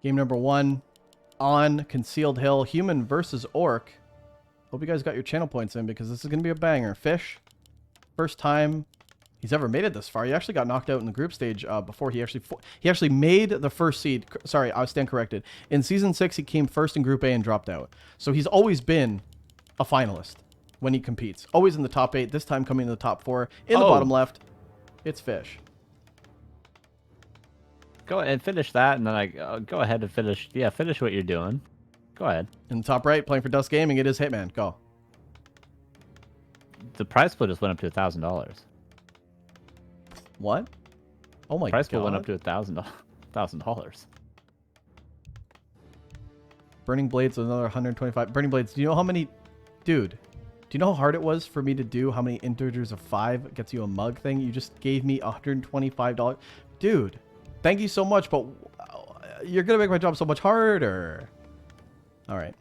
Game number 1 on Concealed Hill. Human versus Orc. Hope you guys got your channel points in because this is going to be a banger. Fish, first time he's ever made it this far. He actually got knocked out in the group stage before he actually made the first seed. Sorry, I stand corrected. In Season 6, he came first in Group A and dropped out. So he's always been a finalist when he competes. Always in the top 8. This time coming in the top 4. In the bottom left, it's Fish. Go ahead and finish that, and then I go ahead and finish. Yeah, finish what you're doing. Go ahead. In the top right, playing for DuSt Gaming, it is Hitman. Go. The prize pool just went up to $1,000. What? Oh my god. Prize pool went up to $1,000. Burning Blades, another 125. Burning Blades, do you know how many... Dude, do you know how hard it was for me to do how many integers of 5 gets you a mug thing? You just gave me $125. Dude, thank you so much, but you're going to make my job so much harder. All right.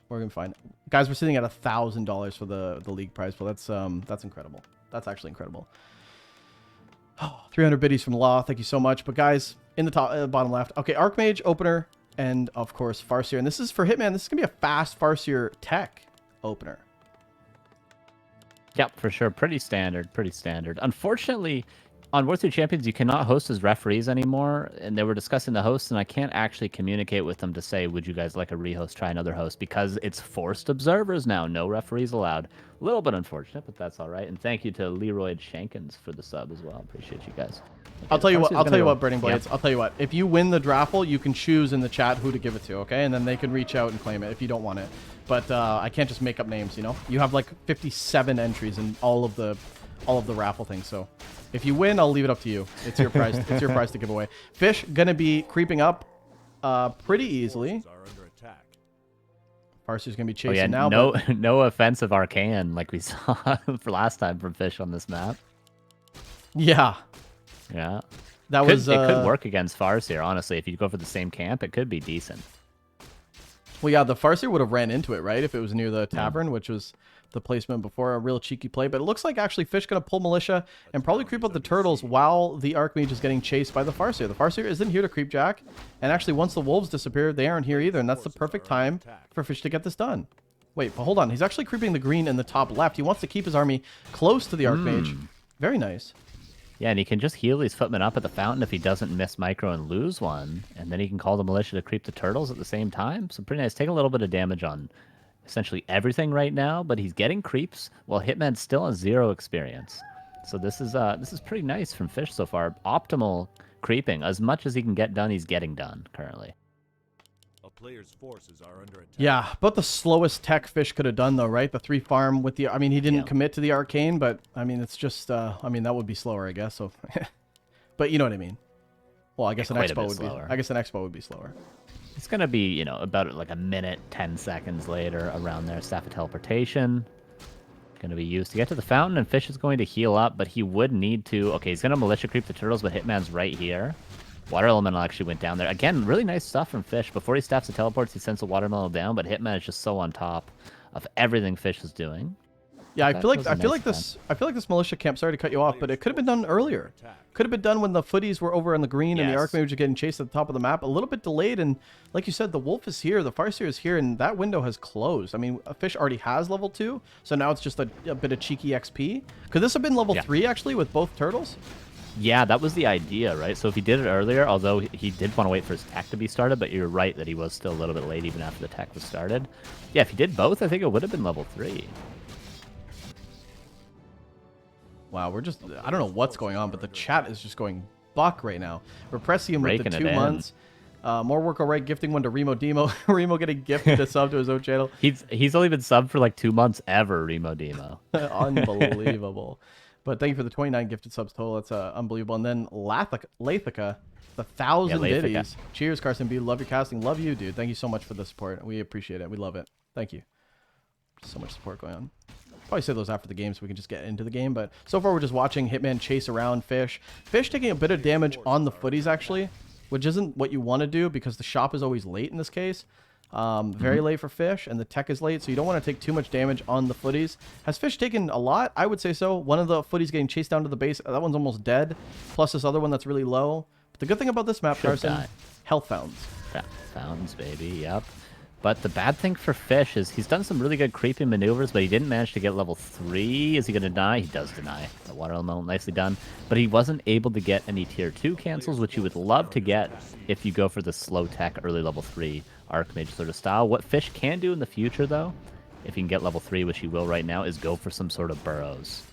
We're going to find... Guys, we're sitting at $1,000 for the league prize pool. That's incredible. That's actually incredible. 300 biddies from Law. Thank you so much. But guys, in the top, bottom left. Okay, Archmage, Opener, and of course, Farseer. And this is for Hitman. This is going to be a fast Farseer tech opener. Yep, for sure. Pretty standard. Pretty standard. Unfortunately, on Warcraft Champions, you cannot host as referees anymore. And they were discussing the hosts, and I can't actually communicate with them to say, would you guys like a rehost, try another host? Because it's forced observers now. No referees allowed. A little bit unfortunate, but that's all right. And thank you to Leroy Shankins for the sub as well. Appreciate you guys. Okay, I'll tell you what, Burning Blades. Yeah. I'll tell you what. If you win the draffle, you can choose in the chat who to give it to, okay? And then they can reach out and claim it if you don't want it. But I can't just make up names, you know? You have like 57 entries in all of the raffle things. So if you win, I'll leave it up to you. It's your prize. It's your prize to give away. Fish gonna be creeping up pretty easily. Farseer's gonna be chasing now. No offensive Arcane like we saw for last time from Fish on this map. Yeah. Yeah. It could work against Farseer, honestly. If you go for the same camp, it could be decent. Well, yeah, the Farseer would have ran into it, right? If it was near the tavern, which was the placement before. A real cheeky play. But it looks like actually Fish going to pull Militia and probably creep up the Turtles while the Archmage is getting chased by the Farseer. The Farseer isn't here to creep Jack. And actually, once the Wolves disappear, they aren't here either. And that's the perfect time for Fish to get this done. Wait, but hold on. He's actually creeping the green in the top left. He wants to keep his army close to the Archmage. Very nice. Yeah, and he can just heal these footmen up at the fountain if he doesn't miss micro and lose one. And then he can call the Militia to creep the Turtles at the same time. So pretty nice. Taking a little bit of damage on essentially everything right now, but he's getting creeps while Hitman's still on 0 experience. So this is pretty nice from Fish so far. Optimal creeping. As much as he can get done, he's getting done currently. A player's forces are under attack. Yeah, about the slowest tech Fish could have done though, right? The 3 farm with the... I mean, he didn't commit to the Arcane, but I mean, it's just... I mean, that would be slower, I guess. So, but you know what I mean. Well, I guess an Expo would be... I guess an Expo would be slower. It's going to be, you know, about like a minute, 10 seconds later around there. Staff of Teleportation. Going to be used to get to the fountain, and Fish is going to heal up, but he would need to... Okay, he's going to Militia creep the Turtles, but Hitman's right here. Water Elemental actually went down there. Again, really nice stuff from Fish. Before he staffs the teleports, he sends the Water Elemental down, but Hitman is just so on top of everything Fish is doing. Yeah, I feel like this Militia camp, sorry to cut you off, but it could have been done earlier. Could have been done when the footies were over on the green and the Archmage were getting chased at the top of the map. A little bit delayed, and like you said, the Wolf is here, the Farseer is here, and that window has closed. I mean, Fish already has level 2, so now it's just a bit of cheeky XP. Could this have been level 3, actually, with both Turtles? Yeah, that was the idea, right? So if he did it earlier, although he did want to wait for his tech to be started, but you're right that he was still a little bit late even after the tech was started. Yeah, if he did both, I think it would have been level 3. Wow, we're just... I don't know what's going on, but the chat is just going buck right now. Repressium with the 2 months. More work alright, gifting one to Remo Demo. Remo getting gifted a sub to his own channel. He's only been subbed for like 2 months ever, Remo Demo. Unbelievable. But thank you for the 29 gifted subs total. That's unbelievable. And then Lathica, the 1,000 biddies. Cheers, Carson B. Love your casting. Love you, dude. Thank you so much for the support. We appreciate it. We love it. Thank you. So much support going on. Probably say those after the game so we can just get into the game. But so far, we're just watching Hitman chase around Fish. Fish taking a bit of damage on the footies, actually, which isn't what you want to do because the shop is always late in this case. Very late for Fish, and the tech is late, so you don't want to take too much damage on the footies. Has Fish taken a lot? I would say so. One of the footies getting chased down to the base. That one's almost dead. Plus this other one that's really low. The good thing about this map, Should Carson, die. health fountains. Fountains, baby, yep. But the bad thing for Fish is he's done some really good creeping maneuvers, but he didn't manage to get level 3. Is he going to deny? He does deny. The water element, nicely done. But he wasn't able to get any tier 2 cancels, which you would love to get if you go for the slow tech early level 3 Archmage sort of style. What Fish can do in the future, though, if he can get level 3, which he will right now, is go for some sort of burrows.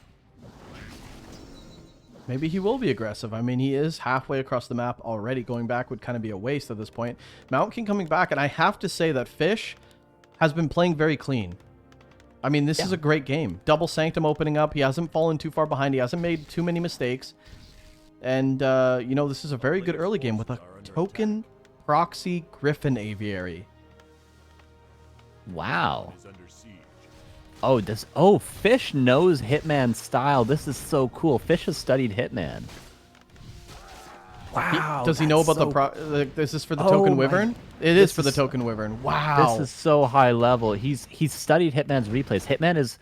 Maybe he will be aggressive. I mean, he is halfway across the map already. Going back would kind of be a waste at this point. Mountain King coming back, and I have to say that Fish has been playing very clean. I mean, this is a great game. Double Sanctum opening up. He hasn't fallen too far behind. He hasn't made too many mistakes. And, you know, this is a very good early game with a token proxy Griffin Aviary. Wow. Is under siege. Oh, Fish knows Hitman's style. This is so cool. Fish has studied Hitman. Wow. Does he know about is this for the token Wyvern? It is for the token Wyvern. Wow. This is so high level. He's studied Hitman's replays. Hitman is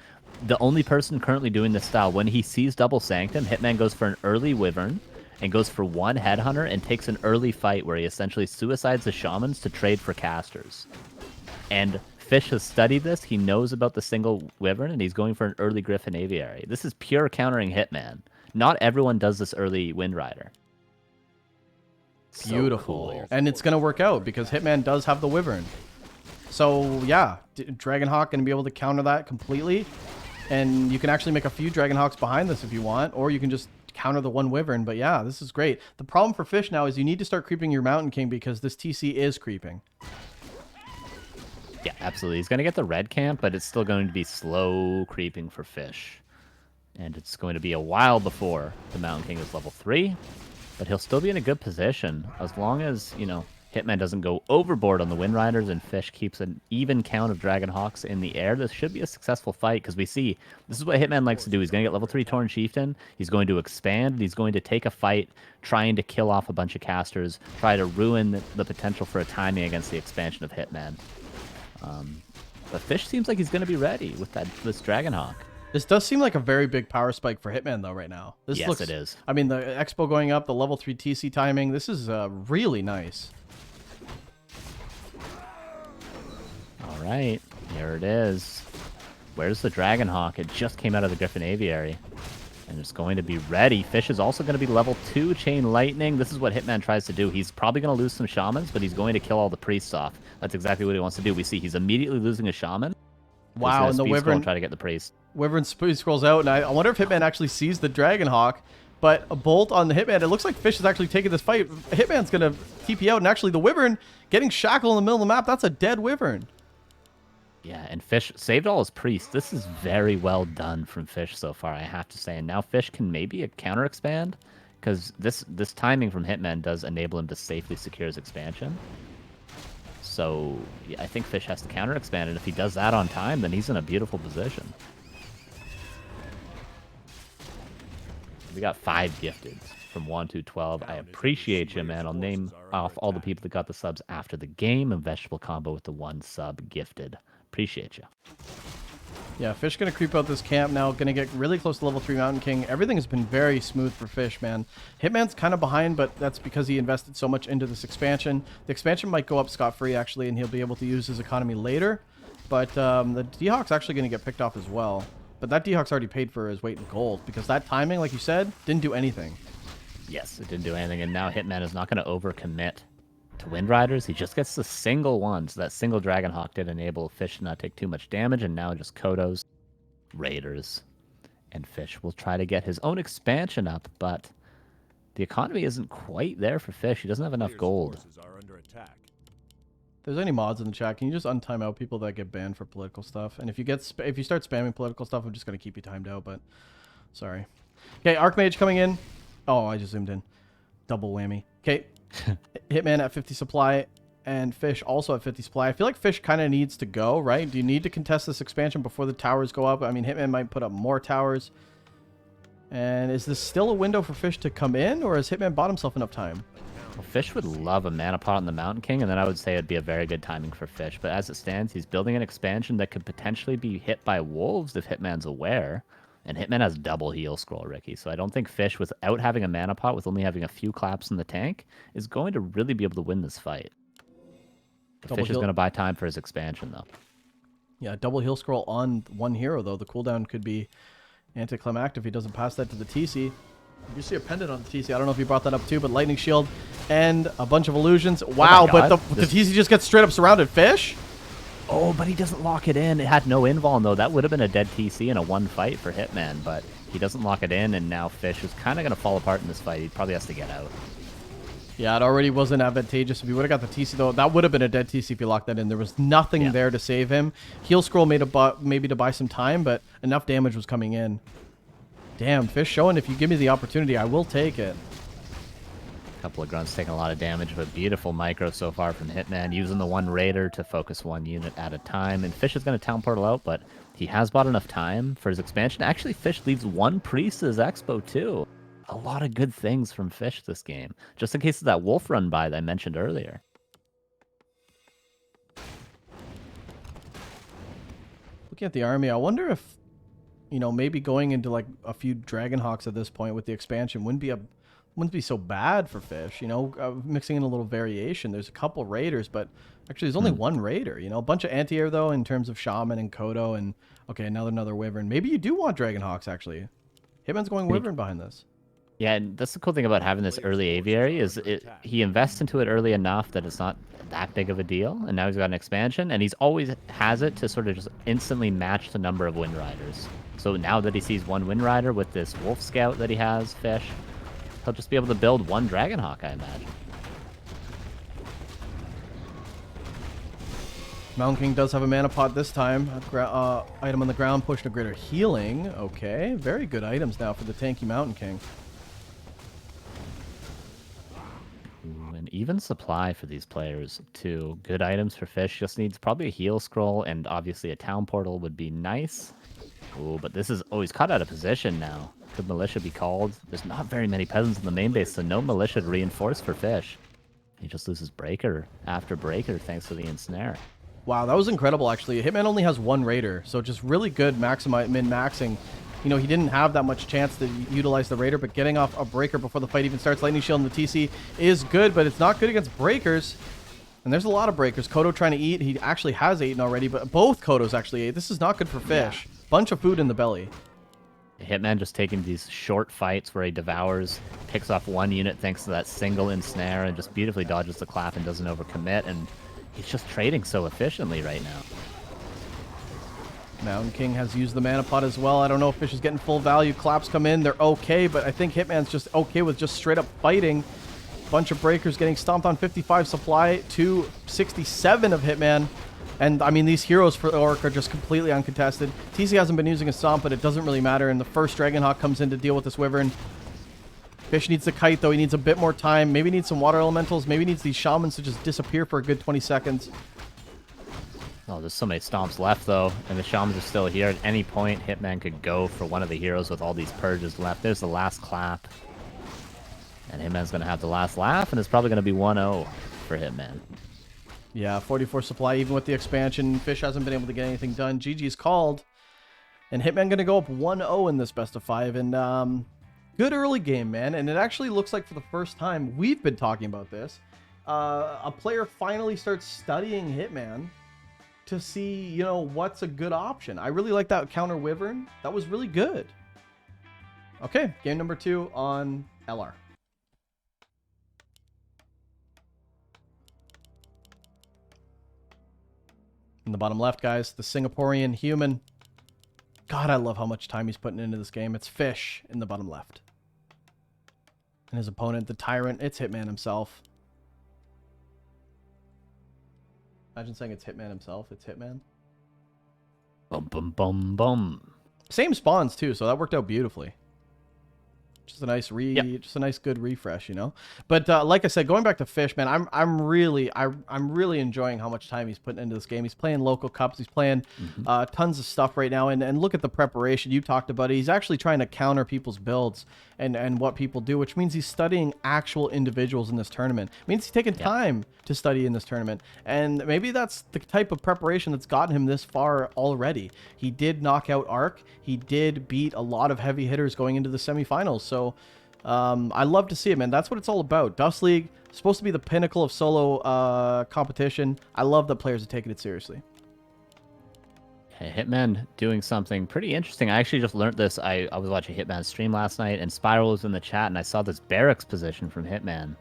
the only person currently doing this style. When he sees Double Sanctum, Hitman goes for an early Wyvern and goes for one Headhunter and takes an early fight where he essentially suicides the Shamans to trade for casters. And Fish has studied this. He knows about the single Wyvern, and he's going for an early Griffin Aviary. This is pure countering Hitman. Not everyone does this early Wind Rider. Beautiful. So cool. And it's going to work out because Hitman does have the Wyvern. So, yeah, Dragonhawk going to be able to counter that completely. And you can actually make a few Dragonhawks behind this if you want, or you can just counter the one Wyvern. But yeah, this is great. The problem for Fish now is you need to start creeping your Mountain King because this TC is creeping. Yeah, absolutely. He's going to get the red camp, but it's still going to be slow creeping for Fish. And it's going to be a while before the Mountain King is level 3. But he'll still be in a good position as long as, you know, Hitman doesn't go overboard on the Wind Riders and Fish keeps an even count of Dragonhawks in the air. This should be a successful fight because we see this is what Hitman likes to do. He's going to get level 3 Tauren Chieftain. He's going to expand. He's going to take a fight trying to kill off a bunch of casters, try to ruin the potential for a timing against the expansion of Hitman. But Fish seems like he's going to be ready with this Dragonhawk. This does seem like a very big power spike for Hitman, though, right now. This Yes, looks, it is. I mean, the Expo going up, the level 3 TC timing, this is really nice. All right, here it is. Where's the Dragonhawk? It just came out of the Griffin Aviary. And it's going to be ready. Fish is also going to be level 2 Chain Lightning. This is what Hitman tries to do. He's probably going to lose some Shamans, but he's going to kill all the priests off. That's exactly what he wants to do. We see he's immediately losing a Shaman. Wow, and the Wyvern try to get the priest. Wyvern speed scrolls out, and I wonder if Hitman actually sees the Dragonhawk, but a bolt on the Hitman. It looks like Fish is actually taking this fight. Hitman's going to TP out, and actually the Wyvern getting shackled in the middle of the map. That's a dead Wyvern. Yeah, and Fish saved all his priests. This is very well done from Fish so far, I have to say. And now Fish can maybe counter expand, because this timing from Hitman does enable him to safely secure his expansion. So yeah, I think Fish has to counter expand, and if he does that on time, then he's in a beautiful position. We got 5 gifteds from 1 to 12. I appreciate you, man. I'll name off all the people that got the subs after the game. A vegetable combo with the 1 sub gifted. Appreciate you. Yeah, Fish going to creep out this camp now. Going to get really close to level 3 Mountain King. Everything has been very smooth for Fish, man. Hitman's kind of behind, but that's because he invested so much into this expansion. The expansion might go up scot-free, actually, and he'll be able to use his economy later. But the D-Hawk's actually going to get picked off as well. But that D-Hawk's already paid for his weight in gold, because that timing, like you said, didn't do anything. Yes, it didn't do anything, and now Hitman is not going to overcommit to Wind Riders. He just gets the single one, so that single Dragonhawk did enable Fish to not take too much damage, and now just Kodos, Raiders, and Fish will try to get his own expansion up, but the economy isn't quite there for Fish. He doesn't have enough gold. Forces are under attack. If there's any mods in the chat, can you just untime out people that get banned for political stuff? And if you start spamming political stuff, I'm just going to keep you timed out, but sorry. Okay, Archmage coming in. Oh, I just zoomed in. Double whammy. Okay. Hitman at 50 supply and Fish also at 50 supply. I feel like Fish kind of needs to go, right? Do you need to contest this expansion before the towers go up? I mean, Hitman might put up more towers. And is this still a window for Fish to come in, or has Hitman bought himself enough time? Well, Fish would love a mana pot on the Mountain King, and then I would say it'd be a very good timing for Fish. But as it stands, he's building an expansion that could potentially be hit by wolves if Hitman's aware. And Hitman has double heal scroll, Ricky. So I don't think Fish, without having a mana pot, with only having a few claps in the tank, is going to really be able to win this fight. Fish is going to buy time for his expansion, though. Yeah, double heal scroll on one hero, though. The cooldown could be anticlimactic if he doesn't pass that to the TC. You see a pendant on the TC. I don't know if you brought that up too, but lightning shield and a bunch of illusions. Wow, but the TC just gets straight up surrounded. Fish? Oh, but he doesn't lock it in. It had no invuln, though. That would have been a dead TC in a one fight for Hitman, but he doesn't lock it in, and now Fish is kind of going to fall apart in this fight. He probably has to get out. Yeah, it already wasn't advantageous. If he would have got the TC, though, that would have been a dead TC if he locked that in. There was nothing there to save him. Heal scroll maybe to buy some time, but enough damage was coming in. Damn, Fish showing if you give me the opportunity, I will take it. A couple of grunts taking a lot of damage, but beautiful micro so far from Hitman, using the one raider to focus one unit at a time. And Fish is going to town portal out, but he has bought enough time for his expansion. Actually, Fish leaves one priest as expo too. A lot of good things from Fish this game, just in case of that wolf run by that I mentioned earlier. Looking at the army, I wonder if, you know, maybe going into like a few Dragonhawks at this point with the expansion wouldn't be so bad for Fish. You know, mixing in a little variation. There's a couple raiders, but actually there's only one raider. You know, a bunch of anti-air though in terms of Shaman and Kodo, and okay, another Wyvern. Maybe you do want Dragonhawks actually. Hitman's going Wyvern behind this. Yeah, and that's the cool thing about having this early aviary is he invests into it early enough that it's not that big of a deal, and now he's got an expansion, and he's always has it to sort of just instantly match the number of Wind Riders. So now that he sees one Wind Rider with this Wolf Scout that he has, Fish, he'll just be able to build one Dragonhawk, I imagine. Mountain King does have a mana pot this time. Item on the ground, push to greater healing. Okay, very good items now for the tanky Mountain King. Ooh, an even supply for these players, too. Good items for Fish. Just needs probably a heal scroll, and obviously a town portal would be nice. Ooh, but this is... Oh, he's caught out of position now. Could militia be called? There's not very many peasants in the main base, so no militia to reinforce for Fish. He just loses breaker after breaker thanks to the ensnare. Wow, that was incredible, actually. Hitman only has one raider, so just really good min-maxing. You know, he didn't have that much chance to utilize the raider, but getting off a breaker before the fight even starts, lightning shield in the TC is good, but it's not good against breakers. And there's a lot of breakers. Kodo trying to eat. He actually has eaten already, but both Kodos actually ate. This is not good for Fish. Yeah. Bunch of food in the belly. Hitman just taking these short fights where he devours, picks off one unit thanks to that single ensnare, and just beautifully dodges the clap and doesn't overcommit, and he's just trading so efficiently right now. Mountain King has used the mana pot as well. I don't know if Fish is getting full value. Claps come in. They're okay, but I think Hitman's just okay with just straight up fighting. Bunch of breakers getting stomped on. 55 supply to 67 of Hitman. And, I mean, these heroes for the ORC are just completely uncontested. TC hasn't been using a stomp, but it doesn't really matter. And the first Dragonhawk comes in to deal with this Wyvern. Fish needs the kite, though. He needs a bit more time. Maybe needs some water elementals. Maybe needs these shamans to just disappear for a good 20 seconds. Oh, there's so many stomps left, though, and the shamans are still here. At any point, Hitman could go for one of the heroes with all these purges left. There's the last clap. And Hitman's going to have the last laugh, and it's probably going to be 1-0 for Hitman. Yeah, 44 supply, even with the expansion. Fish hasn't been able to get anything done. GG's called. And Hitman going to go up 1-0 in this best of 5. And good early game, man. And it actually looks like for the first time, we've been talking about this, a player finally starts studying Hitman to see, you know, what's a good option. I really like that counter Wyvern. That was really good. Okay, game number 2 on LR. In the bottom left, guys, the Singaporean human. God, I love how much time he's putting into this game. It's Fish in the bottom left. And his opponent, the Tyrant, it's Hitman himself. Imagine saying it's Hitman himself. It's Hitman. Bum, bum, bum, bum. Same spawns, too, so that worked out beautifully. Just a nice just a nice good refresh, you know. But like I said, going back to Fish, man, I'm really enjoying how much time he's putting into this game. He's playing local cups, he's playing tons of stuff right now, and look at the preparation you talked about. He's actually trying to counter people's builds and what people do, which means he's studying actual individuals in this tournament. It means he's taking time to study in this tournament, and maybe that's the type of preparation that's gotten him this far already. He did knock out ARC. He did beat a lot of heavy hitters going into the semifinals. So I love to see it, man. That's what it's all about. DuSt League, supposed to be the pinnacle of solo competition. I love that players are taking it seriously. Hitman doing something pretty interesting. I actually just learned this. I was watching Hitman's stream last night, and Spiral was in the chat, and I saw this barracks position from Hitman.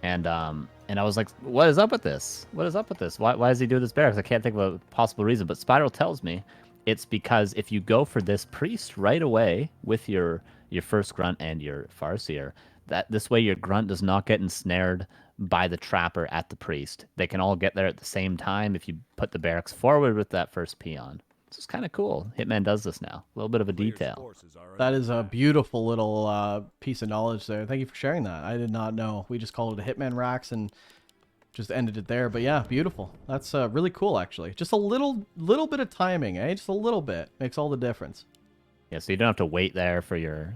And I was like, what is up with this? What is up with this? Why is he doing this barracks? I can't think of a possible reason, but Spiral tells me it's because if you go for this priest right away with your first grunt and your farseer, that this way your grunt does not get ensnared by the trapper at the priest. They can all get there at the same time if you put the barracks forward with that first peon. This is kind of cool. Hitman does this now. A little bit of a detail. That is a beautiful little piece of knowledge there. Thank you for sharing that. I did not know. We just called it a Hitman Racks and just ended it there. But yeah, beautiful. That's really cool, actually. Just a little bit of timing, eh? Just a little bit makes all the difference. Yeah, so you don't have to wait there for your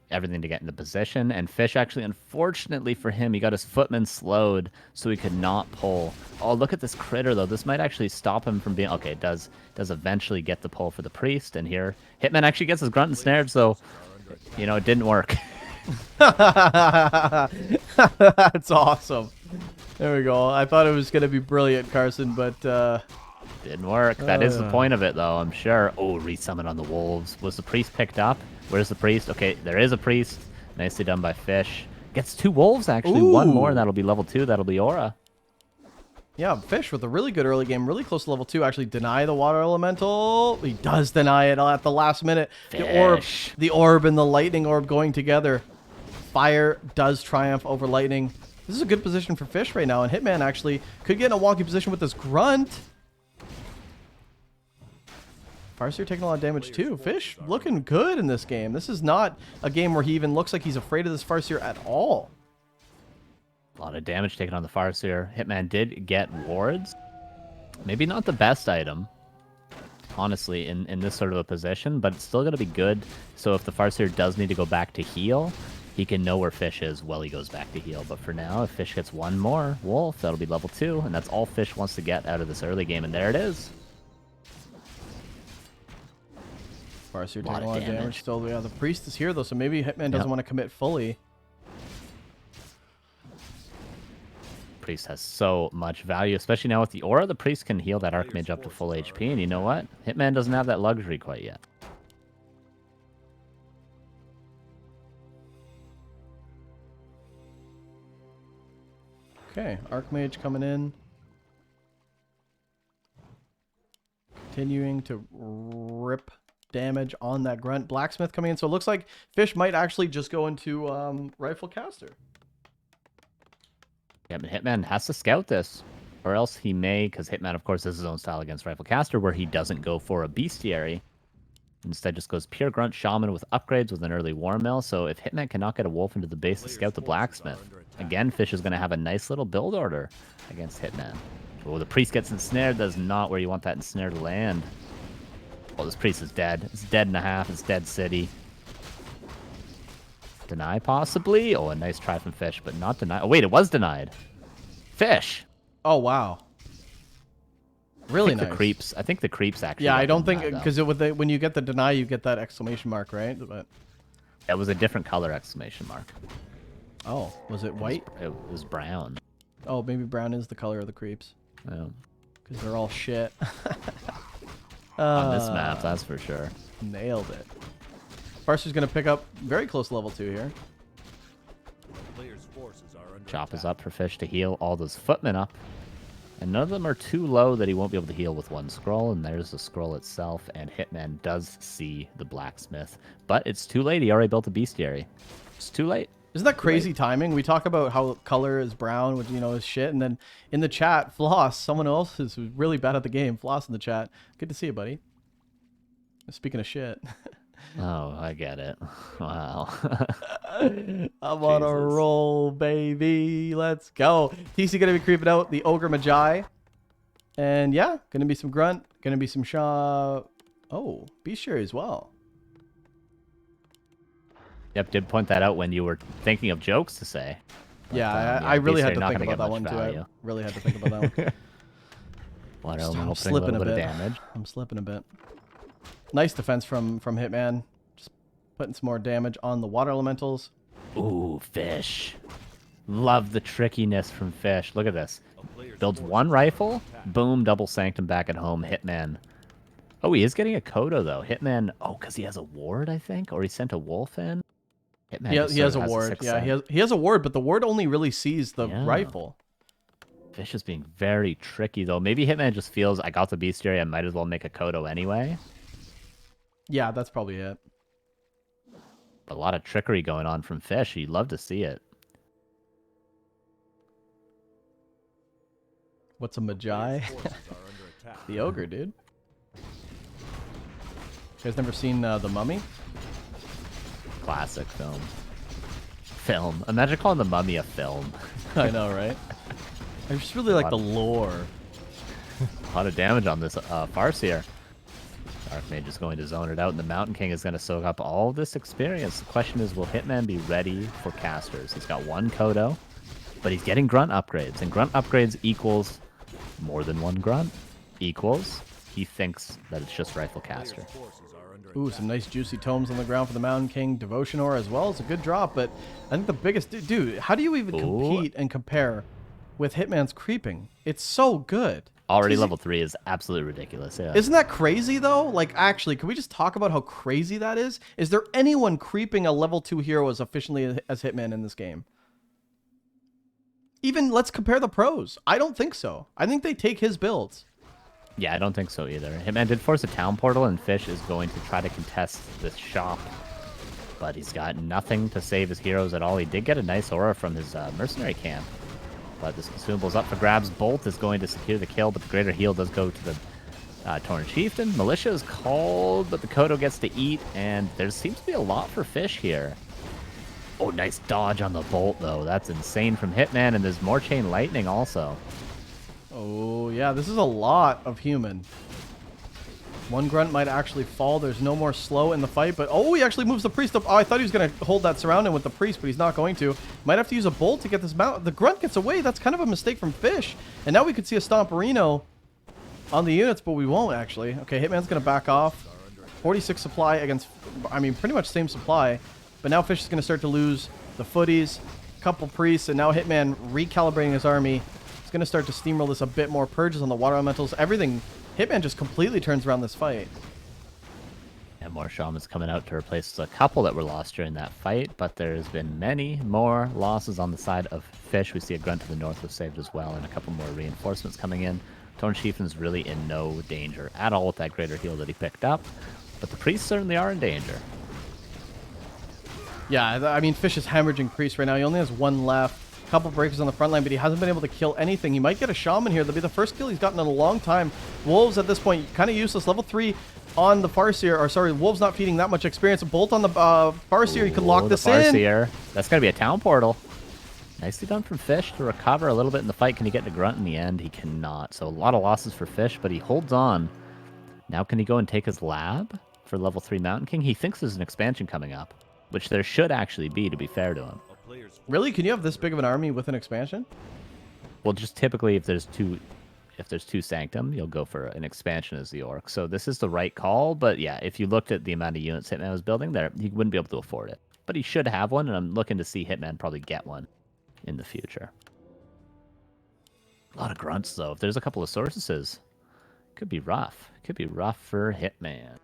everything to get into position. And Fish, actually, unfortunately for him, he got his footman slowed, so he could not pull. Oh, look at this critter, though. This might actually stop him from being... Okay, it does eventually get the pull for the priest. And here, Hitman actually gets his grunt ensnared, so, you know, it didn't work. That's awesome. There we go. I thought it was going to be brilliant, Carson, but... Didn't work. That is the point of it, though, I'm sure. Oh, resummon on the wolves. Was the priest picked up? Where's the priest? Okay, there is a priest. Nicely done by Fish. Gets 2 wolves, actually. Ooh. 1 more, and that'll be level 2. That'll be Aura. Yeah, Fish with a really good early game, really close to level 2. Actually deny the water elemental. He does deny it at the last minute. Fish. The orb and the lightning orb going together. Fire does triumph over lightning. This is a good position for Fish right now, and Hitman actually could get in a wonky position with this grunt. Farseer taking a lot of damage too. Fish looking good in this game. This is not a game where he even looks like he's afraid of this Farseer at all. A lot of damage taken on the Farseer. Hitman did get wards. Maybe not the best item, honestly, in this sort of a position, but it's still going to be good. So if the Farseer does need to go back to heal, he can know where Fish is while he goes back to heal. But for now, if Fish gets 1 more wolf, that'll be level 2, and that's all Fish wants to get out of this early game, and there it is. Farseer taking a lot of damage still. Yeah, the priest is here though, so maybe Hitman doesn't want to commit fully. Priest has so much value, especially now with the aura. The priest can heal that Archmage up to full HP, and you know what? Hitman doesn't have that luxury quite yet. Okay, Archmage coming in. Continuing to rip damage on that grunt. Blacksmith coming in, so it looks like Fish might actually just go into Rifle Caster. Yeah, but Hitman has to scout this, or else he may, because Hitman, of course, is his own style against Rifle Caster, where he doesn't go for a bestiary. Instead, just goes pure grunt shaman with upgrades with an early war mill. So if Hitman cannot get a wolf into the base to scout the blacksmith, again, Fish is going to have a nice little build order against Hitman. Oh, the priest gets ensnared. That's not where you want that ensnare to land. Oh, this priest is dead. It's dead and a half. It's dead city. Deny, possibly? Oh, a nice try from Fish, but not deny. Oh, wait, it was denied. Fish! Oh, wow. Really nice. I think the creeps actually. Yeah, I don't think, because when you get the deny, you get that exclamation mark, right? But it was a different color exclamation mark. Oh, was it white? It was brown. Oh, maybe brown is the color of the creeps. Yeah. Because they're all shit. On this map, that's for sure. Nailed it. Farseer's going to pick up very close to level 2 here. Chop is up for Fish to heal all those footmen up. And none of them are too low that he won't be able to heal with 1 scroll. And there's the scroll itself. And Hitman does see the blacksmith. But it's too late. He already built a bestiary. It's too late. Isn't that crazy timing? We talk about how color is brown, which, you know, is shit. And then in the chat, Floss, someone else who's really bad at the game. Floss in the chat. Good to see you, buddy. Speaking of shit. Oh, I get it. Wow. I'm on a Jesus. roll, baby. Let's go. TC gonna be creeping out the Ogre Magi. And yeah, gonna be some Grunt. Gonna be some Shaw. Oh, be sure as well. Yep, did point that out when you were thinking of jokes to say. But, Yeah, I really had to not think gonna about get that much one value. too. I really had to think about that one. Water I'm elemental putting a slipping little a bit bit. of damage. I'm slipping a bit. Nice defense from Hitman. Just putting some more damage on the water elementals. Ooh, fish. Love the trickiness from fish. Look at this. A player's Builds forces one are rifle, under attack. boom, double sanctum back at home. Hitman. Oh, he is getting a Kodo, though. Hitman, oh, because he has a ward, I think? Or he sent a wolf in? Hitman just He sort has a of ward. sixth Yeah, sense. he has a ward, but the ward only really sees the Yeah. rifle. Fish is being very tricky, though. Maybe Hitman just feels, I got the bestiary, I might as well make a Kodo anyway. Yeah, that's probably it. A lot of trickery going on from Fish. You'd love to see it. What's a Magi? Player's forces are under attack. The Ogre, dude. You guys never seen The Mummy? Classic film. Film. Imagine calling The Mummy a film. I know, right? I just really like the lore. A lot of damage on this Farseer. Dark Mage is going to zone it out, and the Mountain King is going to soak up all this experience. The question is, will Hitman be ready for casters? He's got one Kodo, but he's getting Grunt upgrades, and Grunt upgrades equals more than one Grunt, equals he thinks that it's just Rifle Caster. Player's forces are under Ooh, attack. some nice juicy tomes on the ground for the Mountain King. Devotion Aura as well. It's a good drop, but I think the biggest... Dude, how do you even compete and compare with Hitman's creeping? It's so good. Already TC level 3 is absolutely ridiculous, yeah. Isn't that crazy, though? Like, actually, can we just talk about how crazy that is? Is there anyone creeping a level 2 hero as efficiently as Hitman in this game? Even, let's compare the pros. I don't think so. I think they take his builds. Yeah, I don't think so either. Hitman did force a town portal, and Fish is going to try to contest this shop. But he's got nothing to save his heroes at all. He did get a nice aura from his mercenary camp. But this consumable's up for grabs. Bolt is going to secure the kill, but the greater heal does go to the Torn Chieftain. Militia is called, but the Kodo gets to eat, and there seems to be a lot for Fish here. Oh, nice dodge on the Bolt, though. That's insane from Hitman, and there's more Chain Lightning also. Oh, yeah, this is a lot of human. One Grunt might actually fall. There's no more slow in the fight, but oh, he actually moves the Priest up. Oh, I thought he was going to hold that surrounding with the Priest, but he's not going to. Might have to use a Bolt to get this mount. The Grunt gets away. That's kind of a mistake from Fish. And now we could see a Stomperino on the units, but we won't actually. Okay, Hitman's going to back off. 46 supply against, I mean, pretty much same supply. But now Fish is going to start to lose the footies, couple Priests, and now Hitman recalibrating his army. He's going to start to steamroll this a bit more. Purges on the water elementals. Everything. Hitman just completely turns around this fight. And more Shamans coming out to replace a couple that were lost during that fight, but there's been many more losses on the side of Fish. We see a Grunt to the north was saved as well, and a couple more reinforcements coming in. Torn Chieftain's really in no danger at all with that greater heal that he picked up, but the Priests certainly are in danger. Yeah, I mean, Fish is hemorrhaging Priest right now. He only has one left. Couple breakers on the front line, but he hasn't been able to kill anything. He might get a Shaman here. That'll be the first kill he's gotten in a long time. Wolves at this point, kind of useless. Level 3 on the Farseer, or sorry, Wolves not feeding that much experience. A Bolt on the Farseer, he could lock this in. Farseer. That's going to be a town portal. Nicely done from Fish to recover a little bit in the fight. Can he get to Grunt in the end? He cannot. So a lot of losses for Fish, but he holds on. Now can he go and take his lab for level 3 Mountain King? He thinks there's an expansion coming up, which there should actually be, to be fair to him. A player's Really? Can you have this big of an army with an expansion? Well, just typically if there's two Sanctum, you'll go for an expansion as the Orc. So this is the right call, but yeah, if you looked at the amount of units Hitman was building there, he wouldn't be able to afford it. But he should have one, and I'm looking to see Hitman probably get one in the future. A lot of grunts, though. If there's a couple of sources, could be rough. Could be rough for Hitman.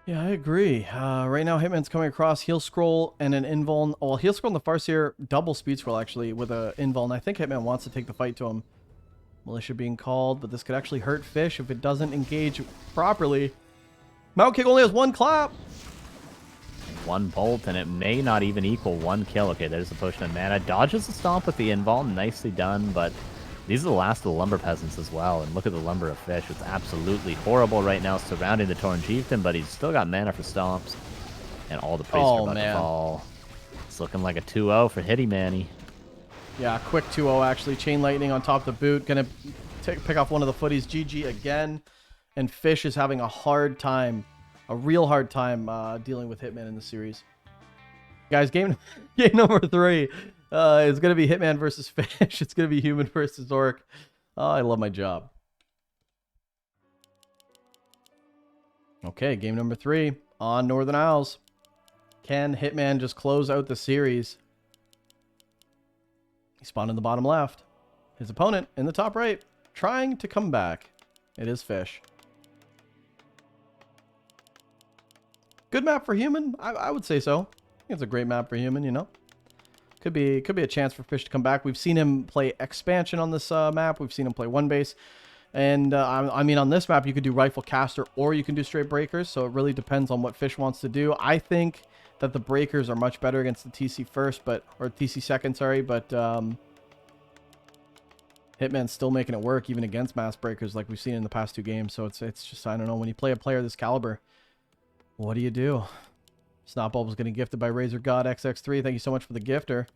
Yeah, I agree. Right now, Hitman's coming across Heal Scroll and an Invuln. Well, Heal Scroll and the Farseer, double Speed Scroll, actually, with a Invuln. I think Hitman wants to take the fight to him. Militia being called, but this could actually hurt Fish if it doesn't engage properly. Mount King only has one clap. One bolt, and it may not even equal one kill. Okay, there's the potion of mana. Dodges the stomp with the invuln. Nicely done, but These are the last of the lumber peasants as well, and look at the lumber of fish. It's absolutely horrible right now surrounding the Tauren Chieftain, but he's still got mana for stomps. And all the priests are about to fall. It's looking like a 2-0 for Hitman. Yeah, quick 2-0 actually. Chain Lightning on top of the boot. Gonna pick off one of the footies. GG again. And Fish is having a hard time, a real hard time dealing with Hitman in the series. Guys, game number 3 is going to be Hitman versus Fish. It's going to be Human versus Orc. Oh, I love my job. Okay, game number 3 on Northern Isles. Can Hitman just close out the series? He spawned in the bottom left. His opponent in the top right, trying to come back. It is Fish. Good map for Human? I would say so. I think it's a great map for Human, you know? Could be a chance for Fish to come back. We've seen him play expansion on this map. We've seen him play one base. And, I mean, on this map, you could do Rifle Caster or you can do straight Breakers. So it really depends on what Fish wants to do. I think that the Breakers are much better against the TC first, or TC second, sorry. But Hitman's still making it work even against Mass Breakers like we've seen in the past 2 games. So it's just, I don't know, when you play a player this caliber, what do you do? Snotbulb is getting gifted by Razor God XX3. Thank you so much for the gifter.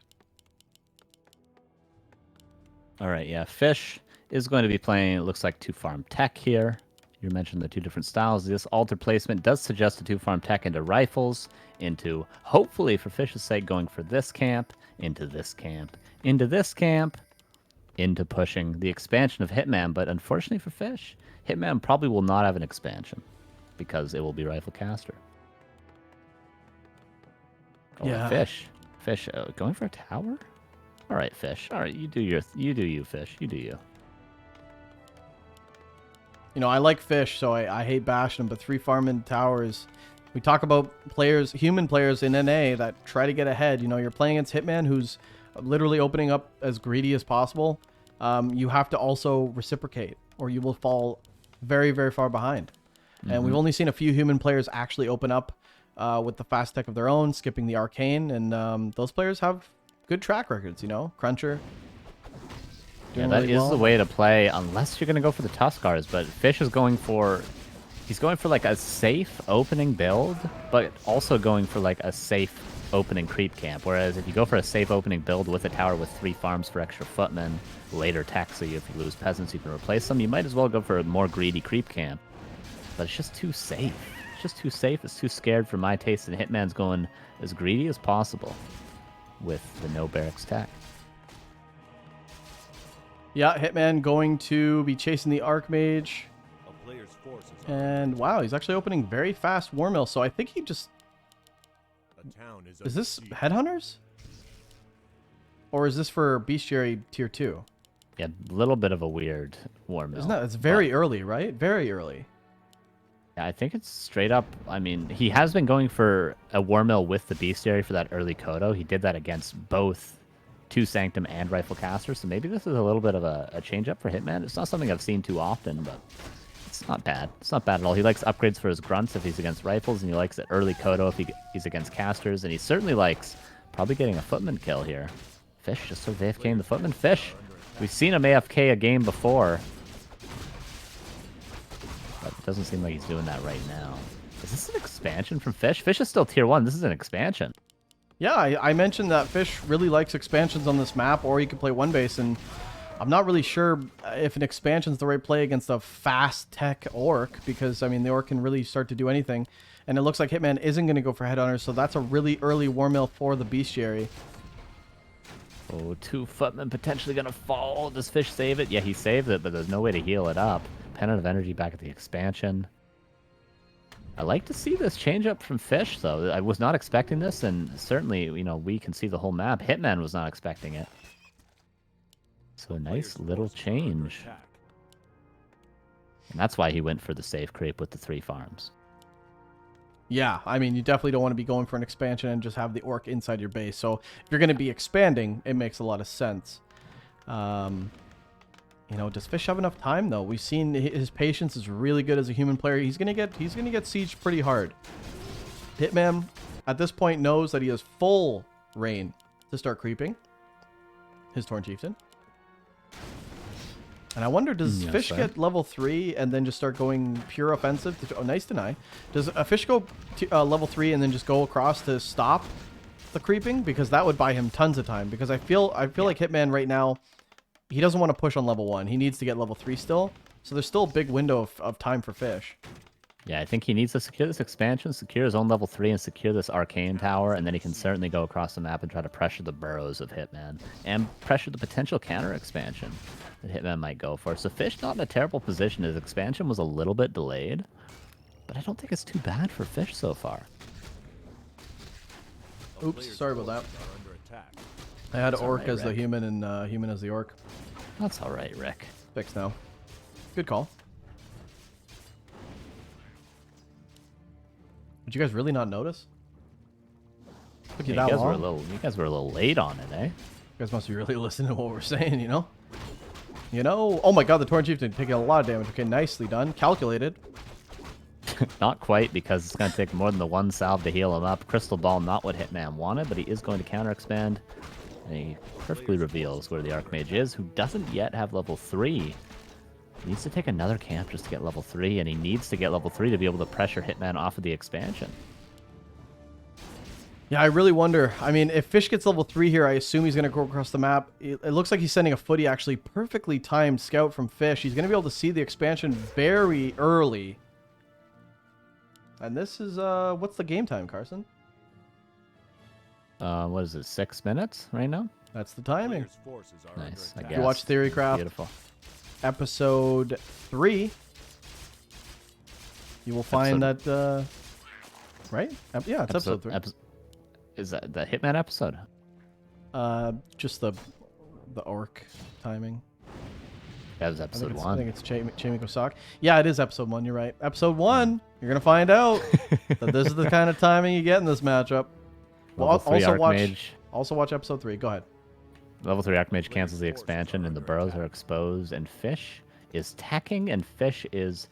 All right, yeah. Fish is going to be playing, it looks like 2-farm tech here. You mentioned the 2 different styles. This altar placement does suggest a 2-farm tech into rifles, into, hopefully for Fish's sake, going for this camp, into this camp, into this camp, into pushing the expansion of Hitman. But unfortunately for Fish, Hitman probably will not have an expansion because it will be Rifle Caster. Oh, yeah. Fish, going for a tower. All right, Fish. All right, you do you, Fish. You do you. You know, I like Fish, so I hate bashing him, but 3 farming towers. We talk about players, human players in NA that try to get ahead. You know, you're playing against Hitman, who's literally opening up as greedy as possible. You have to also reciprocate, or you will fall very, very far behind. And we've only seen a few human players actually open up with the fast tech of their own, skipping the arcane, and those players have good track records, you know? Cruncher. Yeah, that is the way to play, unless you're going to go for the Tuskars, but Fish is going for... He's going for, like, a safe opening build, but also going for, like, a safe opening creep camp. Whereas if you go for a safe opening build with a tower with 3 farms for extra footmen, later tech, so if you lose peasants, you can replace them, you might as well go for a more greedy creep camp. But it's just too safe. It's just too safe. It's too scared for my taste, and Hitman's going as greedy as possible with the no barracks tech. Yeah, Hitman going to be chasing the Archmage. And wow, he's actually opening very fast War Mill, so I think he just... Is this Headhunters? Or is this for Bestiary Tier 2? Yeah, a little bit of a weird War Mill. Isn't that? It's very early, right? Very early. Yeah, I think it's straight up. I mean, he has been going for a War Mill with the Bestiary for that early Kodo. He did that against both 2 Sanctum and Rifle Caster, so maybe this is a little bit of a change-up for Hitman. It's not something I've seen too often, but it's not bad. It's not bad at all. He likes upgrades for his grunts if he's against rifles, and he likes the early Kodo if he's against casters, and he certainly likes probably getting a footman kill here. Fish just sort of AFKing the footman. Fish, we've seen him AFK a game before, but it doesn't seem like he's doing that right now. Is this an expansion from Fish? Fish is still tier 1. This is an expansion. Yeah, I mentioned that Fish really likes expansions on this map, or he could play one base, and I'm not really sure if an expansion is the right play against a fast tech Orc, because, I mean, the Orc can really start to do anything. And it looks like Hitman isn't going to go for Headhunters, so that's a really early War Mill for the Bestiary. Oh, 2 footmen potentially going to fall. Does Fish save it? Yeah, he saved it, but there's no way to heal it up. Pennant of Energy back at the expansion. I like to see this change up from Fish, though. I was not expecting this, and certainly, you know, we can see the whole map. Hitman was not expecting it. So a nice little change. And that's why he went for the safe creep with the 3 farms. Yeah, I mean, you definitely don't want to be going for an expansion and just have the Orc inside your base. So if you're going to be expanding, it makes a lot of sense. You know, does Fish have enough time though? We've seen his patience is really good as a human player. He's gonna get sieged pretty hard. Hitman at this point knows that he has full reign to start creeping his Tauren Chieftain. And I wonder, does Yes, Fish sir. get level 3 and then just start going pure offensive? Oh, nice deny. Does a Fish go level 3 and then just go across to stop the creeping? Because that would buy him tons of time. Because I feel like Hitman right now, he doesn't want to push on level 1. He needs to get level 3 still. So there's still a big window of time for Fish. Yeah, I think he needs to secure this expansion, secure his own level 3, and secure this arcane tower, and then he can certainly go across the map and try to pressure the burrows of Hitman, and pressure the potential counter expansion that Hitman might go for. So Fish not in a terrible position. His expansion was a little bit delayed, but I don't think it's too bad for Fish so far. Oops, sorry about that. Are under attack. I had That's Orc alright, as the Rick. human and human as the Orc. That's all right, Rick. Fixed now. Good call. Did you guys really not notice? Took you Yeah, that you long? you guys were a little late on it, eh? You guys must be really listening to what we're saying, you know? You know? Oh my god, the Torrent Chieftain taking a lot of damage. Okay, nicely done. Calculated. Not quite, because it's going to take more than the one salve to heal him up. Crystal Ball, not what Hitman wanted, but he is going to counter expand. And he perfectly reveals where the Archmage is, who doesn't yet have level 3. He needs to take another camp just to get level 3, and he needs to get level 3 to be able to pressure Hitman off of the expansion. Yeah, I really wonder. I mean, if Fish gets level 3 here, I assume he's going to go across the map. It looks like he's sending a footy, actually. Perfectly timed scout from Fish. He's going to be able to see the expansion very early. And this is, what's the game time, Carson? What is it, 6 minutes right now? That's the timing. Player's forces are Nice, I under guess. attack. You watch Theorycraft, Beautiful. episode 3. You will find that, right? Yeah, it's episode 3. Is that the Hitman episode? Just the Orc timing. That was I episode think it's, 1. I think it's Chamiko Sock. Yeah, it is episode 1. You're right. Episode 1. You're gonna find out that this is the kind of timing you get in this matchup. Well, Level 3 Archmage. Also watch episode 3. Go ahead. Level 3 Archmage cancels the expansion, and the burrows are exposed, and Fish is tacking, and Fish is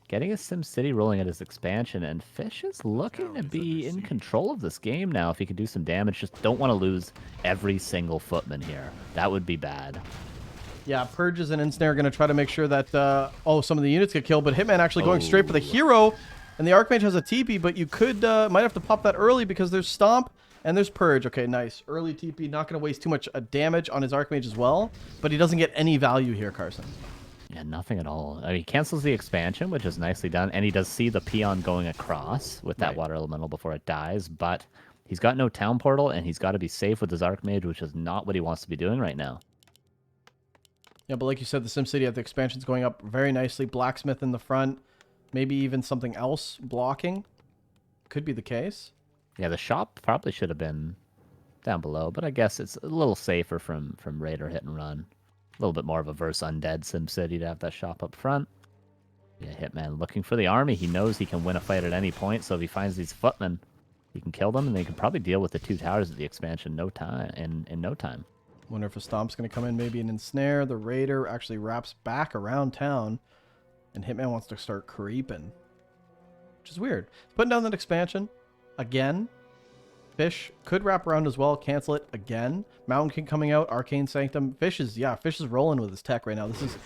getting a SimCity rolling at his expansion, and Fish is looking to be in control of this game now if he can do some damage. Just don't want to lose every single footman here. That would be bad. Yeah, Purges and Ensnare are going to try to make sure that, some of the units get killed, but Hitman actually going straight for the hero, and the Archmage has a TP, but you could, might have to pop that early because there's Stomp and there's Purge. Okay, nice. Early TP, not going to waste too much damage on his Archmage as well, but he doesn't get any value here, Carson. Yeah, nothing at all. I mean, he cancels the expansion, which is nicely done, and he does see the peon going across with that Right. water elemental before it dies, but he's got no town portal, and he's got to be safe with his Archmage, which is not what he wants to be doing right now. Yeah, but like you said, the SimCity at the expansion's going up very nicely. Blacksmith in the front, maybe even something else blocking. Could be the case. Yeah, the shop probably should have been down below, but I guess it's a little safer from raid or hit and run. A little bit more of a verse undead SimCity to have that shop up front. Yeah, Hitman looking for the army. He knows he can win a fight at any point, so if he finds these footmen, he can kill them, and they can probably deal with the 2 towers at the expansion in no time. Wonder if a Stomp's going to come in, maybe an Ensnare. The Raider actually wraps back around town, and Hitman wants to start creeping, which is weird. Putting down that expansion again. Fish could wrap around as well, cancel it again. Mountain King coming out, Arcane Sanctum. Fish is rolling with his tech right now. This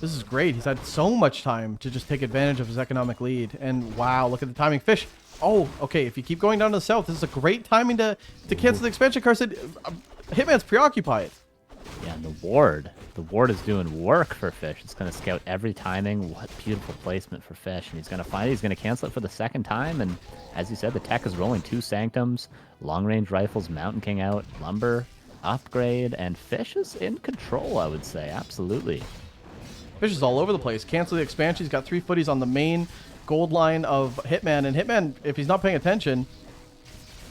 is great. He's had so much time to just take advantage of his economic lead. And wow, look at the timing. Fish. Oh, okay. If you keep going down to the south, this is a great timing to cancel the expansion. Carson, Hitman's preoccupied. Yeah, and the ward is doing work for Fish. It's going to scout every timing. What beautiful placement for Fish. And he's going to find it. He's going to cancel it for the second time. And as you said, the tech is rolling 2 Sanctums, long-range rifles, Mountain King out, lumber, upgrade, and Fish is in control, I would say. Absolutely. Fish is all over the place. Cancel the expansion. He's got 3 footies on the main gold line of Hitman. And Hitman, if he's not paying attention,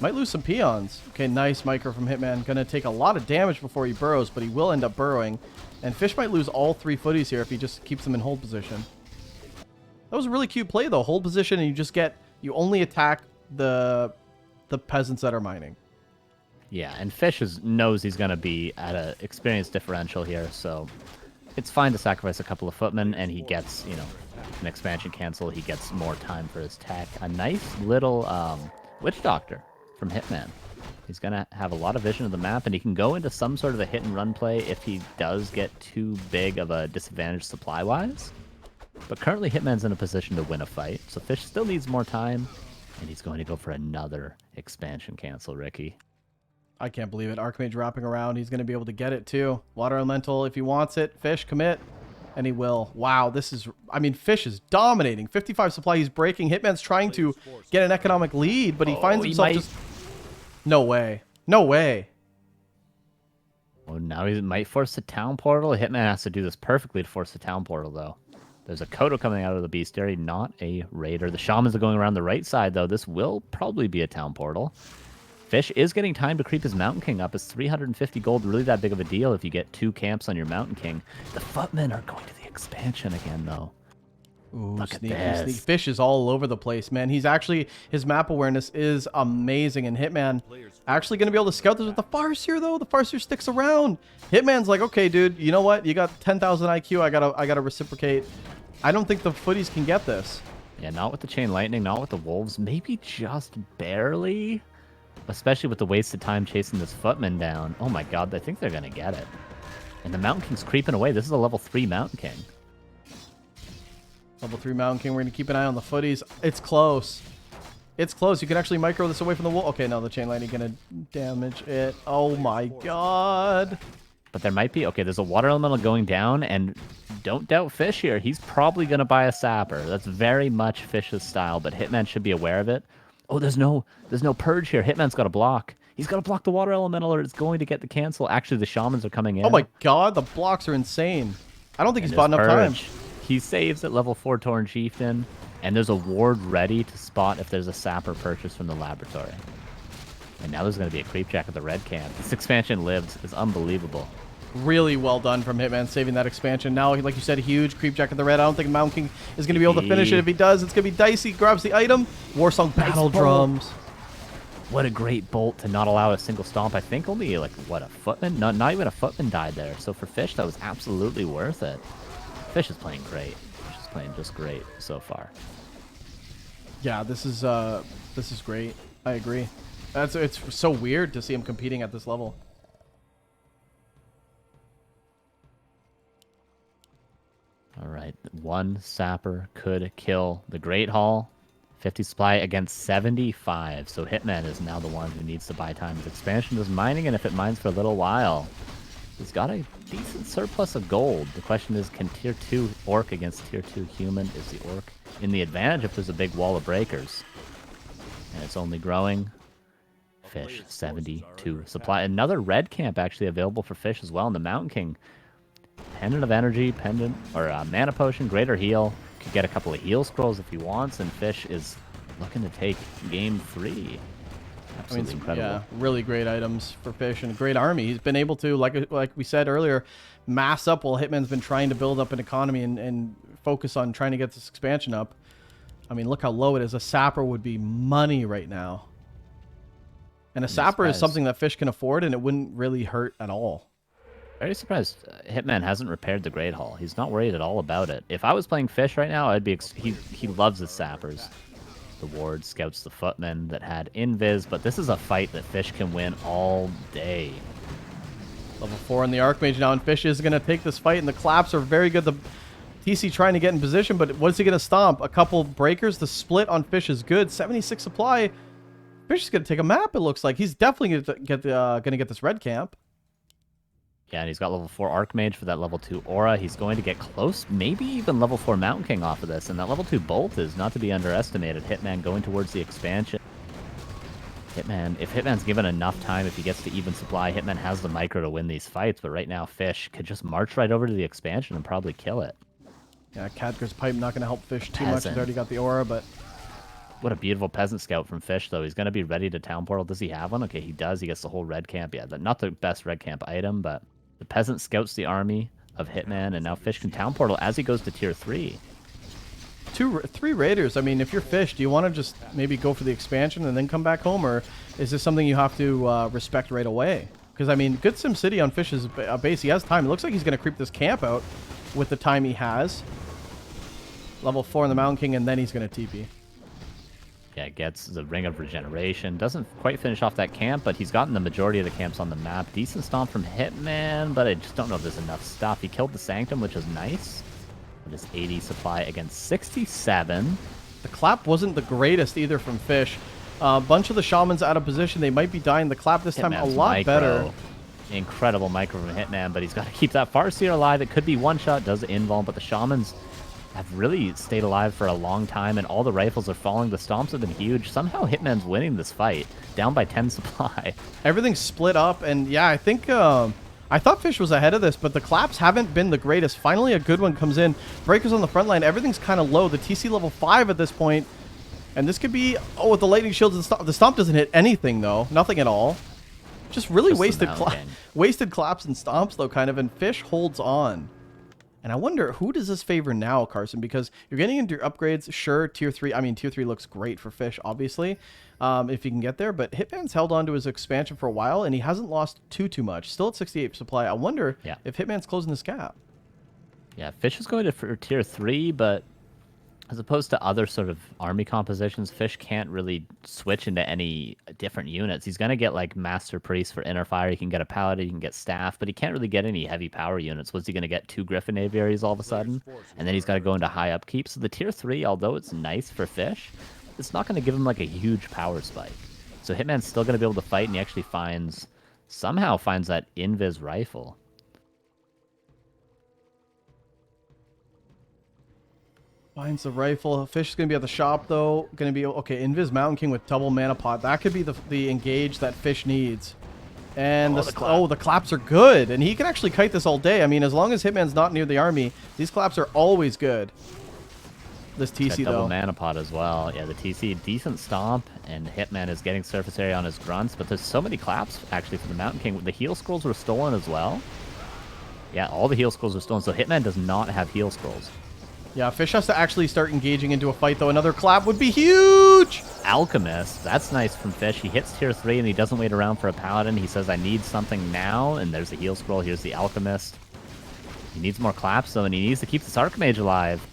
might lose some peons. Okay, nice micro from Hitman. Gonna take a lot of damage before he burrows, but he will end up burrowing. And Fish might lose all 3 footies here if he just keeps them in hold position. That was a really cute play, though. Hold position, and you only attack the peasants that are mining. Yeah, and Fish knows he's going to be at an experience differential here, so it's fine to sacrifice a couple of footmen, and he gets, an expansion cancel. He gets more time for his tech. A nice little Witch Doctor from Hitman. He's going to have a lot of vision of the map, and he can go into some sort of a hit-and-run play if he does get too big of a disadvantage supply-wise. But currently, Hitman's in a position to win a fight, so Fish still needs more time, and he's going to go for another expansion cancel, Ricky. I can't believe it. Archmage wrapping around. He's going to be able to get it, too. Water Elemental, if he wants it. Fish, commit. And he will. Wow, this is... I mean, Fish is dominating. 55 supply, he's breaking. Hitman's trying to get an economic lead, but he finds himself just... No way. No way. Oh, now he might force the town portal. Hitman has to do this perfectly to force the town portal, though. There's a Kodo coming out of the bestiary, not a raider. The shamans are going around the right side, though. This will probably be a town portal. Fish is getting time to creep his Mountain King up. Is 350 gold really that big of a deal if you get 2 camps on your Mountain King? The footmen are going to the expansion again, though. Ooh, Look sneaky, at this. sneaky. Fish is all over the place, man. He's actually... His map awareness is amazing, and Hitman actually going to be able to scout this with the Farseer, though. The Farseer sticks around. Hitman's like, okay, dude, you know what? You got 10,000 IQ. I gotta reciprocate. I don't think the footies can get this. Yeah, not with the Chain Lightning, not with the Wolves. Maybe just barely. Especially with the wasted time chasing this footman down. Oh my god, I think they're going to get it. And the Mountain King's creeping away. This is a level 3 Mountain King. Level 3 Mountain King. We're going to keep an eye on the footies. It's close. It's close. You can actually micro this away from the wall. Okay, no, the Chain Lightning going to damage it. Oh my god. But there might be... Okay, there's a Water Elemental going down, and don't doubt Fish here. He's probably going to buy a Sapper. That's very much Fish's style, but Hitman should be aware of it. Oh, there's no purge here. Hitman's got to block. He's got to block the Water Elemental, or it's going to get the cancel. Actually, the Shamans are coming in. Oh my god, the blocks are insane. I don't think he's bought enough purge. time. He saves at level 4 Torn Chieftain, and there's a ward ready to spot if there's a Sapper purchase from the laboratory. And now there's going to be a creep jack at the red camp. This expansion lives. It's unbelievable. Really well done from Hitman saving that expansion. Now, like you said, huge creep jack at the red. I don't think Mountain King is going to be able to finish it. If he does, it's going to be dicey. Grabs the item. Warsong Battle Drums. What a great bolt to not allow a single stomp. I think only, like, what, a footman? Not even a footman died there. So for Fish, that was absolutely worth it. Fish is playing great. Fish is playing just great so far. Yeah, this is great. I agree. It's so weird to see him competing at this level. All right, 1 Sapper could kill the Great Hall. 50 supply against 75. So Hitman is now the one who needs to buy time. His expansion is mining, and if it mines for a little while, he's got a decent surplus of gold. The question is, can Tier 2 Orc against Tier 2 Human? Is the Orc in the advantage if there's a big wall of breakers? And it's only growing. Fish, 72 supply. Another red camp actually available for Fish as well, and the Mountain King. Pendant of Energy, Pendant, or Mana Potion, Greater Heal. Could get a couple of heal scrolls if he wants, and Fish is looking to take game 3. Absolutely incredible. Yeah, really great items for Fish and a great army. He's been able to, like we said earlier, mass up while Hitman's been trying to build up an economy and focus on trying to get this expansion up. I mean, look how low it is. A Sapper would be money right now. And a Sapper is something that Fish can afford, and it wouldn't really hurt at all. Very surprised Hitman hasn't repaired the Great Hall. He's not worried at all about it. If I was playing Fish right now, I'd be... He loves his Sappers. The ward scouts the footmen that had invis, but this is a fight that Fish can win all day. Level 4 on the Archmage now, and Fish is going to take this fight, and the claps are very good. The TC trying to get in position, but what's he going to stomp? A couple breakers. The split on Fish is good. 76 supply. Fish is going to take a map, it looks like. He's definitely going to get this red camp. Yeah, and he's got level 4 Archmage for that level 2 Aura. He's going to get close, maybe even level 4 Mountain King off of this. And that level 2 Bolt is not to be underestimated. Hitman going towards the expansion. Hitman, if Hitman's given enough time, if he gets to even supply, Hitman has the micro to win these fights. But right now, Fish could just march right over to the expansion and probably kill it. Yeah, Khadgar's Pipe not going to help Fish too much. He's already got the Aura, but... What a beautiful Peasant Scout from Fish, though. He's going to be ready to Town Portal. Does he have one? Okay, he does. He gets the whole red camp. Yeah, not the best red camp item, but... The Peasant scouts the army of Hitman, and now Fish can Town Portal as he goes to Tier 3. 3 Raiders. I mean, if you're Fish, do you want to just maybe go for the expansion and then come back home, or is this something you have to respect right away? Because, I mean, good SimCity on Fish's base. He has time. It looks like he's going to creep this camp out with the time he has. Level 4 on the Mountain King, and then he's going to TP. Yeah, gets the Ring of Regeneration. Doesn't quite finish off that camp, but he's gotten the majority of the camps on the map. Decent stomp from Hitman, but I just don't know if there's enough stuff. He killed the Sanctum, which was nice. With his 80 supply against 67. The clap wasn't the greatest either from Fish. A bunch of the shamans out of position. They might be dying. The clap this time a lot better. Incredible micro from Hitman, but he's got to keep that Farseer alive. It could be one shot, does invuln, but the shamans have really stayed alive for a long time, and all the rifles are falling. The stomps have been huge. Somehow Hitman's winning this fight, down by 10 supply. Everything's split up, and yeah, I think I thought Fish was ahead of this, but the claps haven't been the greatest. Finally, a good one comes in. Breakers on the front line. Everything's kind of low. The TC level 5 at this point, and this could be with the lightning shields and stomp. The stomp doesn't hit anything though, nothing at all. Just really wasted claps and stomps though, kind of, and Fish holds on. And I wonder, who does this favor now, Carson? Because you're getting into your upgrades. Sure, tier 3. I mean, tier 3 looks great for Fish, obviously, if you can get there. But Hitman's held on to his expansion for a while, and he hasn't lost too much. Still at 68 supply. I wonder if Hitman's closing this gap. Yeah, Fish is going for tier 3, but as opposed to other sort of army compositions, Fish can't really switch into any different units. He's going to get like Master Priest for Inner Fire. He can get a Paladin, he can get Staff, but he can't really get any heavy power units. Was he going to get 2 Griffin Aviaries all of a sudden? And then he's got to go into high upkeep. So the tier 3, although it's nice for Fish, it's not going to give him like a huge power spike. So Hitman's still going to be able to fight, and he actually somehow finds that Invis rifle. Finds the rifle. Fish is going to be at the shop, though. Going to be... Okay, Invis Mountain King with double mana pot. That could be the engage that Fish needs. And the claps are good. And he can actually kite this all day. I mean, as long as Hitman's not near the army, these claps are always good. This TC, though. Double mana pot as well. Yeah, the TC, decent stomp. And Hitman is getting surface area on his grunts. But there's so many claps, actually, for the Mountain King. The heal scrolls were stolen as well. Yeah, all the heal scrolls were stolen. So Hitman does not have heal scrolls. Yeah, Fish has to actually start engaging into a fight, though. Another clap would be huge! Alchemist. That's nice from Fish. He hits tier 3, and he doesn't wait around for a Paladin. He says, I need something now, and there's the heal scroll. Here's the Alchemist. He needs more claps, though, and he needs to keep this Archmage alive.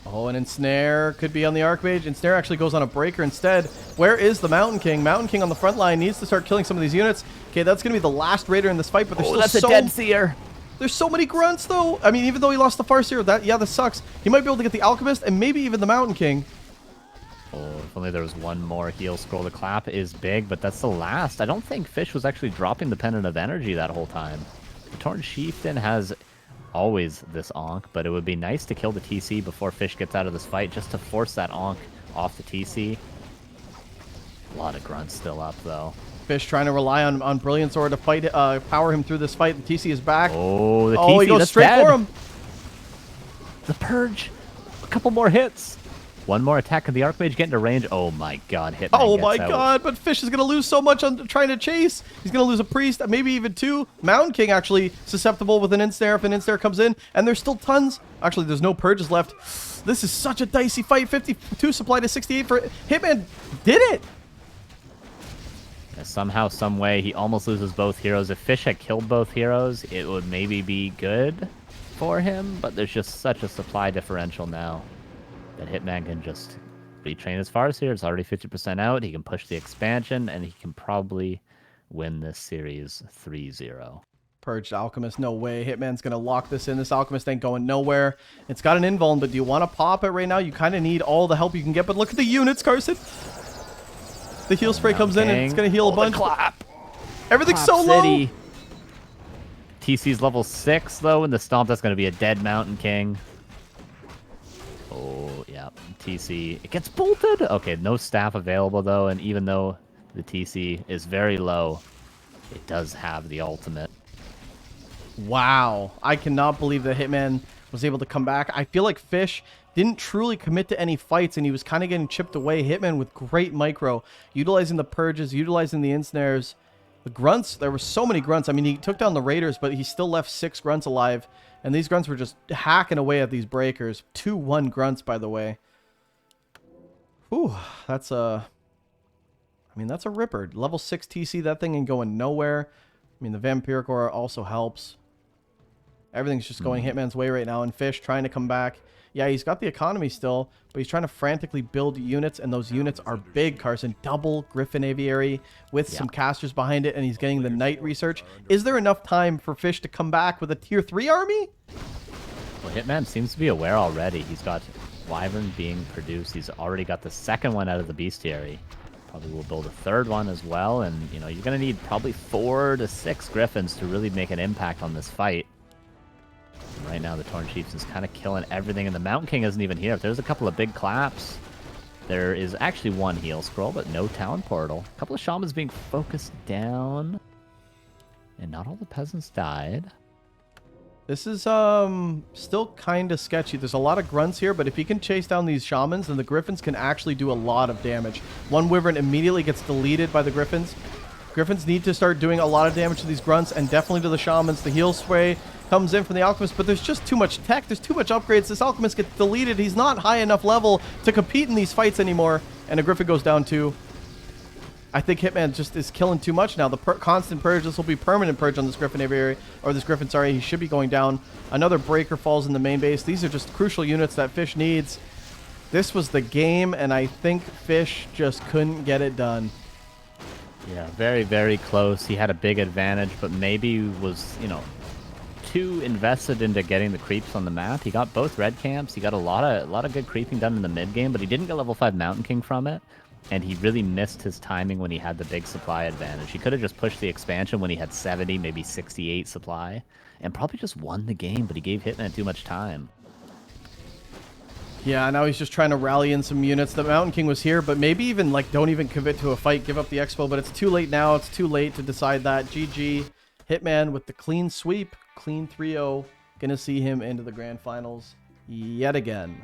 Oh, and Ensnare could be on the Archmage. Ensnare actually goes on a Breaker instead. Where is the Mountain King? Mountain King on the front line needs to start killing some of these units. Okay, that's going to be the last Raider in this fight, but there's still that's a Dead Seer. There's so many grunts, though. I mean, even though he lost the Farseer, that sucks. He might be able to get the Alchemist and maybe even the Mountain King. Oh, if only there was one more heal scroll. The clap is big, but that's the last. I don't think Fish was actually dropping the Pendant of Energy that whole time. The Torn Chieftain has always this Ankh, but it would be nice to kill the TC before Fish gets out of this fight, just to force that Ankh off the TC. A lot of grunts still up, though. Fish trying to rely on Brilliant Sword to fight, power him through this fight. The TC is back. Oh, the TC, he goes straight for him. The Purge. A couple more hits. One more attack. Can the Archmage get into range? Oh my god, Hitman Oh my god, but Fish is going to lose so much on trying to chase. He's going to lose a Priest, maybe even 2. Mountain King actually susceptible with an Ensnare if an Ensnare comes in. And there's still tons. Actually, there's no Purges left. This is such a dicey fight. 52 supply to 68 for Hitman. Did it. Somehow, some way, he almost loses both heroes. If Fish had killed both heroes, it would maybe be good for him, but there's just such a supply differential now that Hitman can just retrain his Farseer. It's already 50% out. He can push the expansion, and he can probably win this series 3-0. Purged Alchemist, no way. Hitman's going to lock this in. This Alchemist ain't going nowhere. It's got an invuln, but do you want to pop it right now? You kind of need all the help you can get, but look at the units, Carson. The heal spray comes in, and it's going to heal a bunch. Clap. Everything's Clap so low. City. TC's level 6, though, and the Stomp, that's going to be a dead Mountain King. Oh, yeah. TC, it gets bolted. Okay, no staff available, though, and even though the TC is very low, it does have the ultimate. Wow. I cannot believe that Hitman was able to come back. I feel like Fish didn't truly commit to any fights, and he was kind of getting chipped away. Hitman with great micro, utilizing the Purges, utilizing the Ensnares. The grunts, there were so many grunts. I mean, he took down the Raiders, but he still left 6 grunts alive, and these grunts were just hacking away at these breakers. 2-1 grunts, by the way. Whew, that's a... I mean, that's a ripper. Level 6 TC, that thing ain't going nowhere. I mean, the Vampiric Aura also helps. Everything's just going Hitman's way right now, and Fish trying to come back. Yeah, he's got the economy still, but he's trying to frantically build units, and those units are big, Carson. Double Griffin Aviary with some casters behind it, and he's getting the Knight research. Is there enough time for Fish to come back with a tier 3 army? Well, Hitman seems to be aware already. He's got Wyvern being produced. He's already got the second one out of the bestiary. Probably will build a third one as well, and you know, you're going to need probably 4 to 6 Griffins to really make an impact on this fight. Right now, the Torn Chiefs is kind of killing everything, and the Mountain King isn't even here. If there's a couple of big claps, there is actually one heal scroll, but no town portal. A couple of shamans being focused down, and not all the peasants died. This is still kind of sketchy. There's a lot of grunts here, but if he can chase down these shamans, then the Griffins can actually do a lot of damage. One Wyvern immediately gets deleted by the Griffins. Griffins need to start doing a lot of damage to these grunts, and definitely to the shamans. The heal spray comes in from the Alchemist, but there's just too much tech. There's too much upgrades. This Alchemist gets deleted. He's not high enough level to compete in these fights anymore, and a Griffin goes down too. I think Hitman just is killing too much now. The constant purge, this will be permanent purge on this Griffin Aviary, or this Griffin, sorry. He should be going down. Another Breaker falls in the main base. These are just crucial units that Fish needs. This was the game, and I think Fish just couldn't get it done. Yeah, very, very close. He had a big advantage, but maybe was, you know, too invested into getting the creeps on the map. He got both red camps. He got a lot of good creeping done in the mid game, but he didn't get level 5 Mountain King from it. And he really missed his timing when he had the big supply advantage. He could have just pushed the expansion when he had 70, maybe 68 supply, and probably just won the game, but he gave Hitman too much time. Yeah, now he's just trying to rally in some units. The Mountain King was here, but maybe even, like, don't even commit to a fight. Give up the Expo, but it's too late now. It's too late to decide that. GG. Hitman with the clean sweep. Clean 3-0. Gonna see him into the grand finals yet again.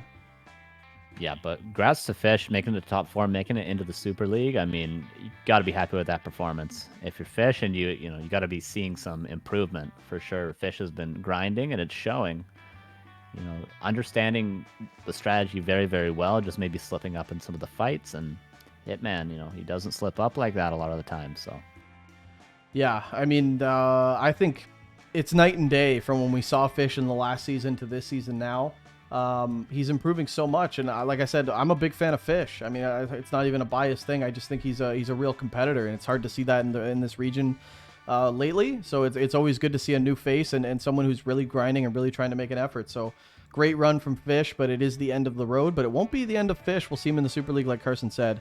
Yeah, but congrats to Fish making the top 4, making it into the Super League. I mean, you got to be happy with that performance. If you're Fish, and you know, you got to be seeing some improvement for sure. Fish has been grinding, and it's showing. You know, understanding the strategy very, very well, just maybe slipping up in some of the fights. And Hitman, you know, he doesn't slip up like that a lot of the time. So, yeah, I mean, I think it's night and day from when we saw Fish in the last season to this season now. He's improving so much, and like I said, I'm a big fan of Fish. I mean, it's not even a biased thing. I just think he's a real competitor, and it's hard to see that in this region lately. So it's always good to see a new face and someone who's really grinding and really trying to make an effort. So great run from Fish, but it is the end of the road. But it won't be the end of Fish. We'll see him in the Super League, like Carson said.